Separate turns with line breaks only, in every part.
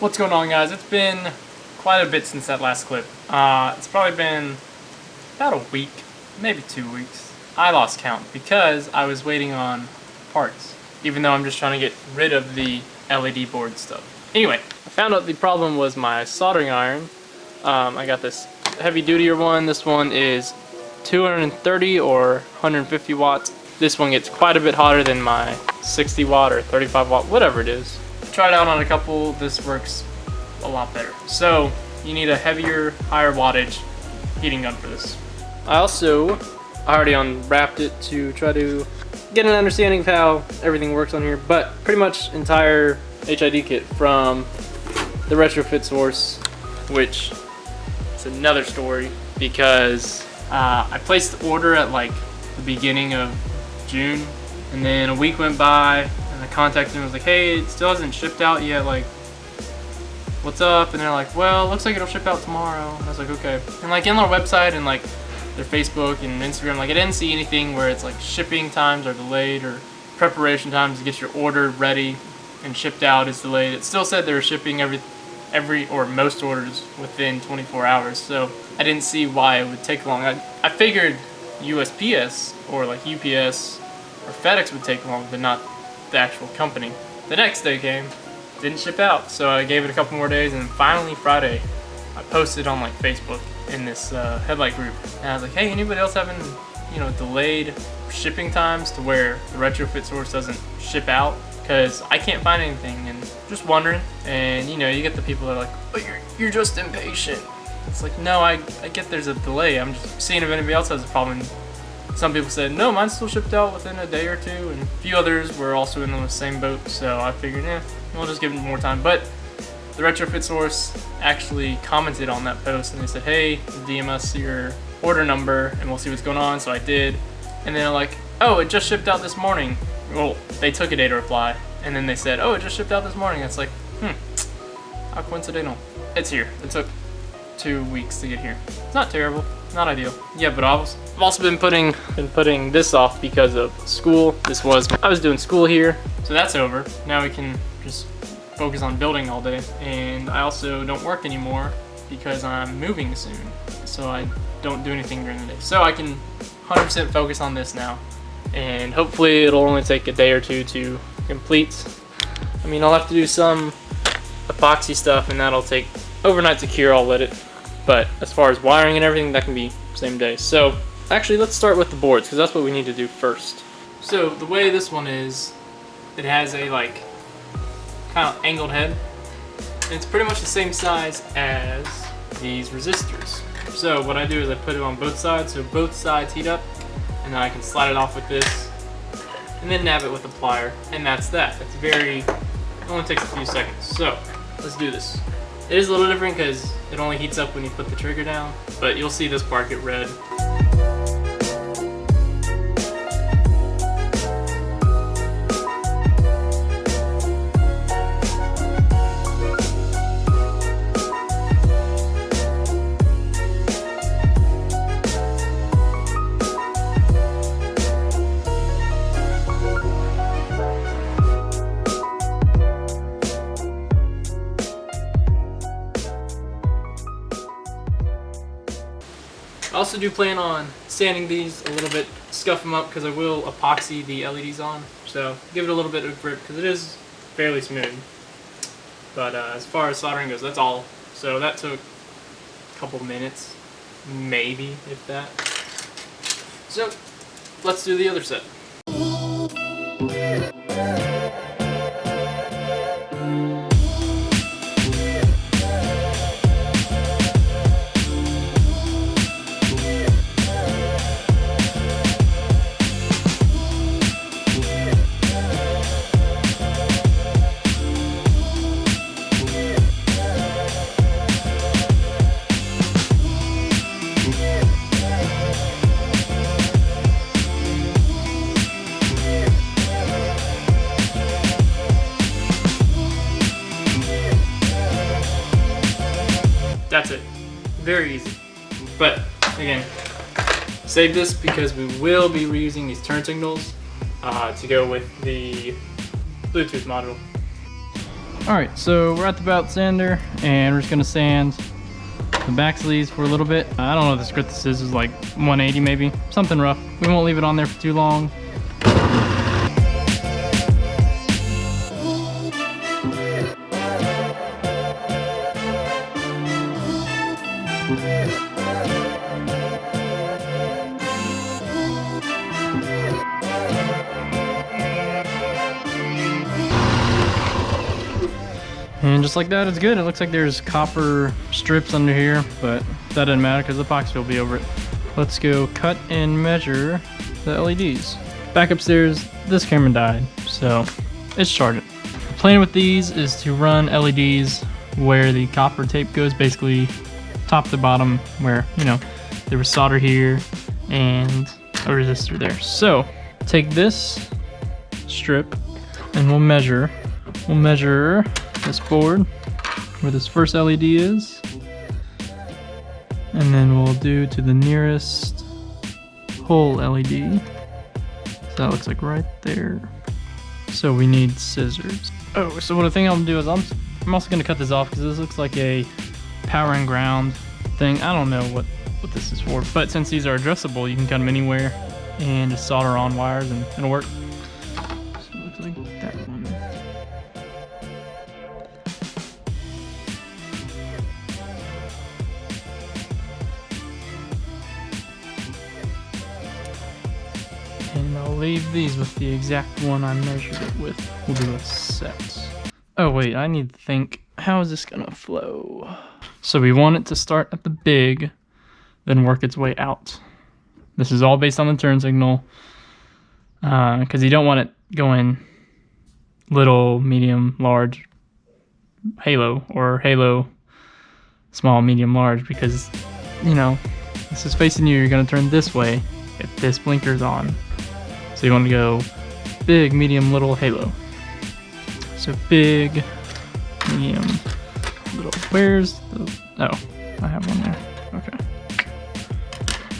What's going on, guys? It's been quite a bit since that last clip. It's probably been about a week, maybe 2 weeks. I lost count because I was waiting on parts, even though I'm just trying to get rid of the LED board stuff. Anyway, I found out the problem was my soldering iron. I got this heavy dutier one. This one is 230 or 150 watts. This one gets quite a bit hotter than my 60 watt or 35 watt, whatever it is. Tried out on a couple. This works a lot better. So you need a heavier, higher wattage heating gun for this. I already unwrapped it to try to get an understanding of how everything works on here, but pretty much entire HID kit from the retrofit source, which is another story because I placed the order at like the beginning of June, and then a week went by and I contacted them and was like, hey, it still hasn't shipped out yet, like what's up? And they're like, well, it looks like it'll ship out tomorrow. And I was like, okay. And like in their website and like their Facebook and Instagram, like I didn't see anything where it's like shipping times are delayed or preparation times to get your order ready and shipped out is delayed. It still said they were shipping every or most orders within 24 hours. So I didn't see why it would take long. I figured USPS or like UPS or FedEx would take long, but not the actual company. The next day came, didn't ship out, so I gave it a couple more days, and finally Friday I posted on like Facebook in this Headlight group, and I was like, hey, anybody else having delayed shipping times to where the retrofit source doesn't ship out? Because I can't find anything, and just wondering. And you get the people that are like, oh, you're just impatient. It's like, no, I get there's a delay. I'm just seeing if anybody else has a problem. Some people said, no, mine's still shipped out within a day or two, and a few others were also in the same boat, so I figured, we'll just give them more time. But the retrofit source actually commented on that post, and they said, hey, DM us your order number, and we'll see what's going on. So I did, and then they're like, oh, it just shipped out this morning. Well, they took a day to reply, and then they said, oh, it just shipped out this morning. It's like, how coincidental. It's here. It took 2 weeks to get here. It's not terrible, not ideal. Yeah, but I've also been putting this off because of school. I was doing school here, so that's over. Now we can just focus on building all day. And I also don't work anymore because I'm moving soon, so I don't do anything during the day. So I can 100% focus on this now, and hopefully it'll only take a day or two to complete. I mean, I'll have to do some epoxy stuff, and that'll take overnight to cure. I'll let it. But as far as wiring and everything, that can be same day. So actually, let's start with the boards, because that's what we need to do first. So the way this one is, it has a like kind of angled head, and it's pretty much the same size as these resistors. So what I do is I put it on both sides, so both sides heat up, and then I can slide it off with this, and then nab it with a plier, and that's that. It only takes a few seconds. So let's do this. It is a little different because it only heats up when you put the trigger down, but you'll see this part get red. I also do plan on sanding these a little bit, scuff them up, because I will epoxy the LEDs on. So give it a little bit of grip because it is fairly smooth. But as far as soldering goes, that's all. So that took a couple minutes, maybe, if that. So let's do the other set. That's it. Very easy. But again, save this because we will be reusing these turn signals to go with the Bluetooth module. Alright, so we're at the belt sander, and we're just gonna sand the back sleeves for a little bit. I don't know what this grit this is like 180 maybe, something rough. We won't leave it on there for too long. And just like that, it's good. It looks like there's copper strips under here, but that doesn't matter because the epoxy will be over it. Let's go cut and measure the LEDs. Back upstairs, this camera died, so it's charging. The plan with these is to run LEDs where the copper tape goes, basically top to bottom, where, you know, there was solder here and a resistor there. So take this strip and we'll measure this board where this first LED is, and then we'll do to the nearest whole LED. So that looks like right there. So we need scissors. Oh, so what I think I'm gonna do is I'm also gonna cut this off because this looks like a power and ground thing. I don't know what this is for, but since these are adjustable, you can cut them anywhere and just solder on wires and it'll work. So it looks like that one. And I'll leave these with the exact one I measured it with. We'll do a set. Oh wait, I need to think, how is this gonna flow? So we want it to start at the big, then work its way out. This is all based on the turn signal, because you don't want it going little, medium, large, halo, or halo, small, medium, large, because, you know, this is facing you, you're gonna turn this way if this blinker's on. So you want to go big, medium, little, halo. So big, medium, little. Where's the... Oh, I have one there. Okay.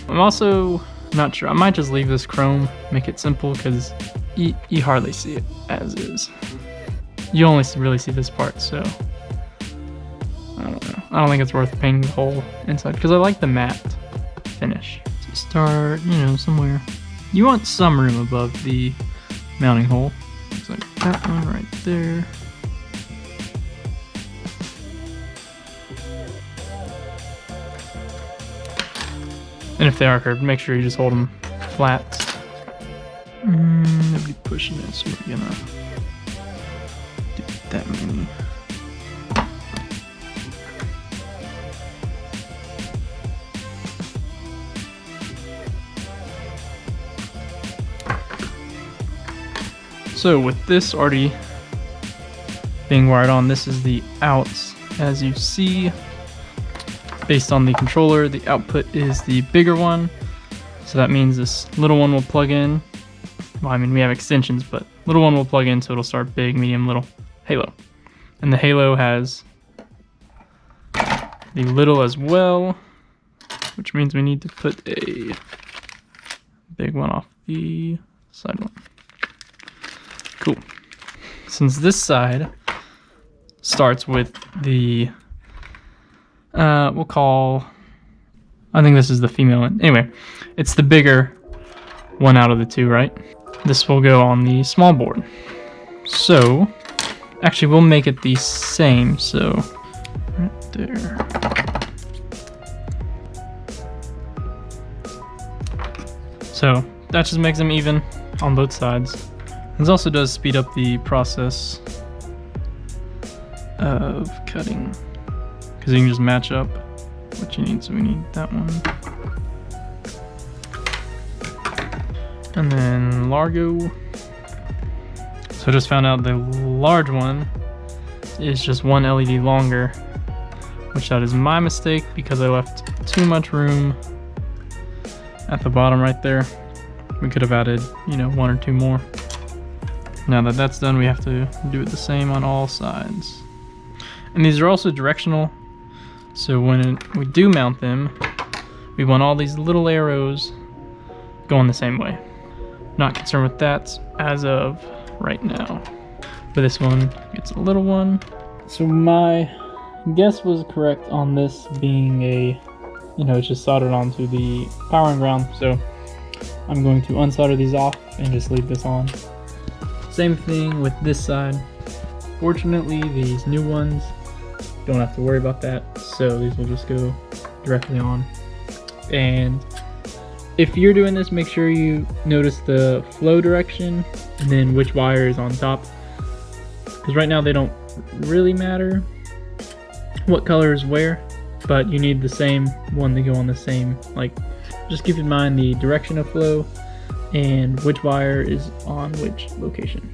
I'm also not sure. I might just leave this chrome, make it simple, because you hardly see it as is. You only really see this part, so I don't know. I don't think it's worth painting the whole inside, because I like the matte finish. To start, you know, somewhere. You want some room above the mounting hole. Looks like that one right there. And if they are curved, make sure you just hold them flat. Nobody pushing it, so we're gonna do that many. So with this already being wired on, this is the outs. As you see, based on the controller, the output is the bigger one. So that means this little one will plug in. Well, I mean, we have extensions, but little one will plug in, so it'll start big, medium, little, halo. And the halo has the little as well, which means we need to put a big one off the side one. Cool. Since this side starts with the, we'll call, I think this is the female one. Anyway, it's the bigger one out of the two, right? This will go on the small board. So, actually we'll make it the same, so, right there. So, that just makes them even on both sides. This also does speed up the process of cutting, because you can just match up what you need. So we need that one. And then Largo. So I just found out the large one is just one LED longer, which that is my mistake because I left too much room at the bottom right there. We could have added, you know, one or two more. Now that that's done, we have to do it the same on all sides. And these are also directional, so when we do mount them, we want all these little arrows going the same way. Not concerned with that as of right now. but this one gets a little one. So my guess was correct on this being a, it's just soldered onto the power and ground. So I'm going to unsolder these off and just leave this on. Same thing with this side. Fortunately, these new ones don't have to worry about that, so these will just go directly on. And if you're doing this, make sure you notice the flow direction and then which wire is on top, because right now they don't really matter what color is where, but you need the same one to go on the same, just keep in mind the direction of flow and which wire is on which location.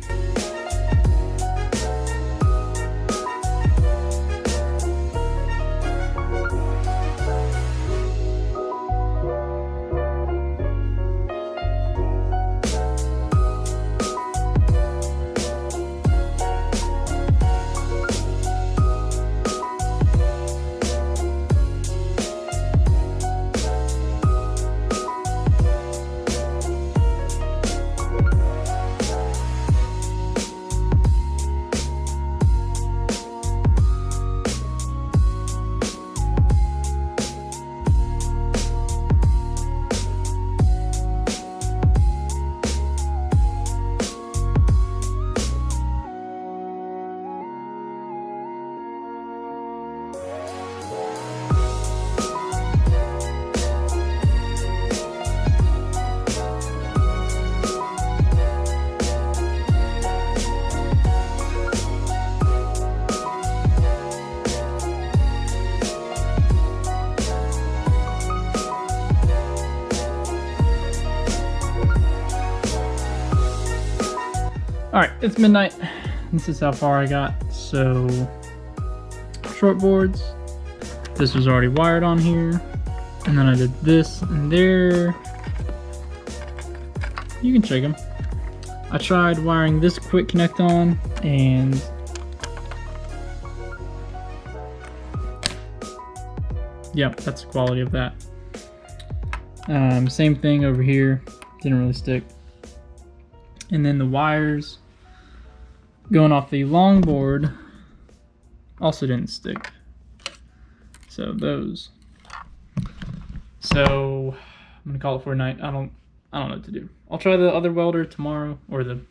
Alright, it's midnight. This is how far I got. So, short boards. This was already wired on here. And then I did this and there. You can check them. I tried wiring this quick connect on, and yep, that's the quality of that. Same thing over here. Didn't really stick. And then the wires going off the long board also didn't stick. So those. So I'm gonna call it for a night. I don't know what to do. I'll try the other welder tomorrow, or the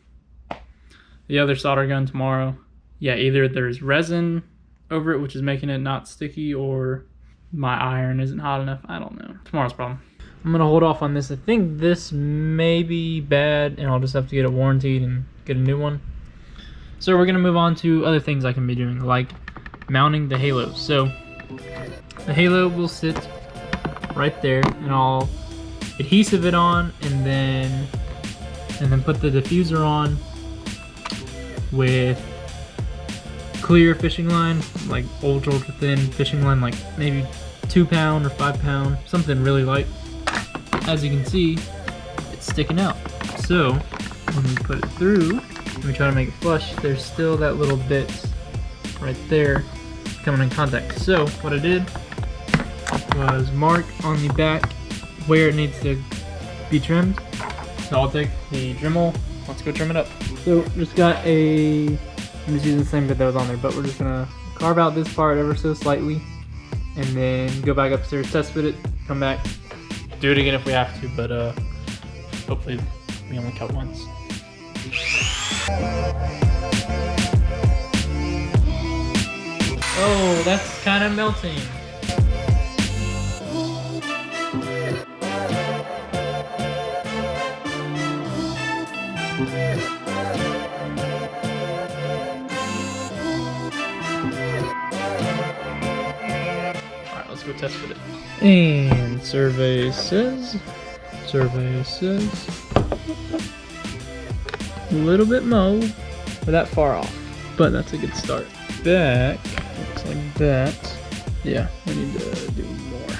other solder gun tomorrow. Yeah, either there's resin over it, which is making it not sticky, or my iron isn't hot enough. I don't know. Tomorrow's problem. I'm gonna hold off on this. I think this may be bad, and I'll just have to get it warrantied and get a new one. So we're gonna move on to other things I can be doing, like mounting the halo. So the halo will sit right there, and I'll adhesive it on, and then put the diffuser on with clear fishing line, like ultra thin fishing line, like maybe 2 pound or 5 pound, something really light. As you can see, it's sticking out. So when we put it through and we try to make it flush, there's still that little bit right there coming in contact. So what I did was mark on the back where it needs to be trimmed. So I'll take the Dremel, let's go trim it up. So just got I'm just using the same bit that was on there, but we're just gonna carve out this part ever so slightly, and then go back upstairs, test fit it, come back, do it again if we have to, but hopefully we only cut once. Oh, that's kind of melting. Alright, let's go test fit it. And survey says a little bit mauve, but that far off, but that's a good start. Back looks like that. Yeah, we need to do more.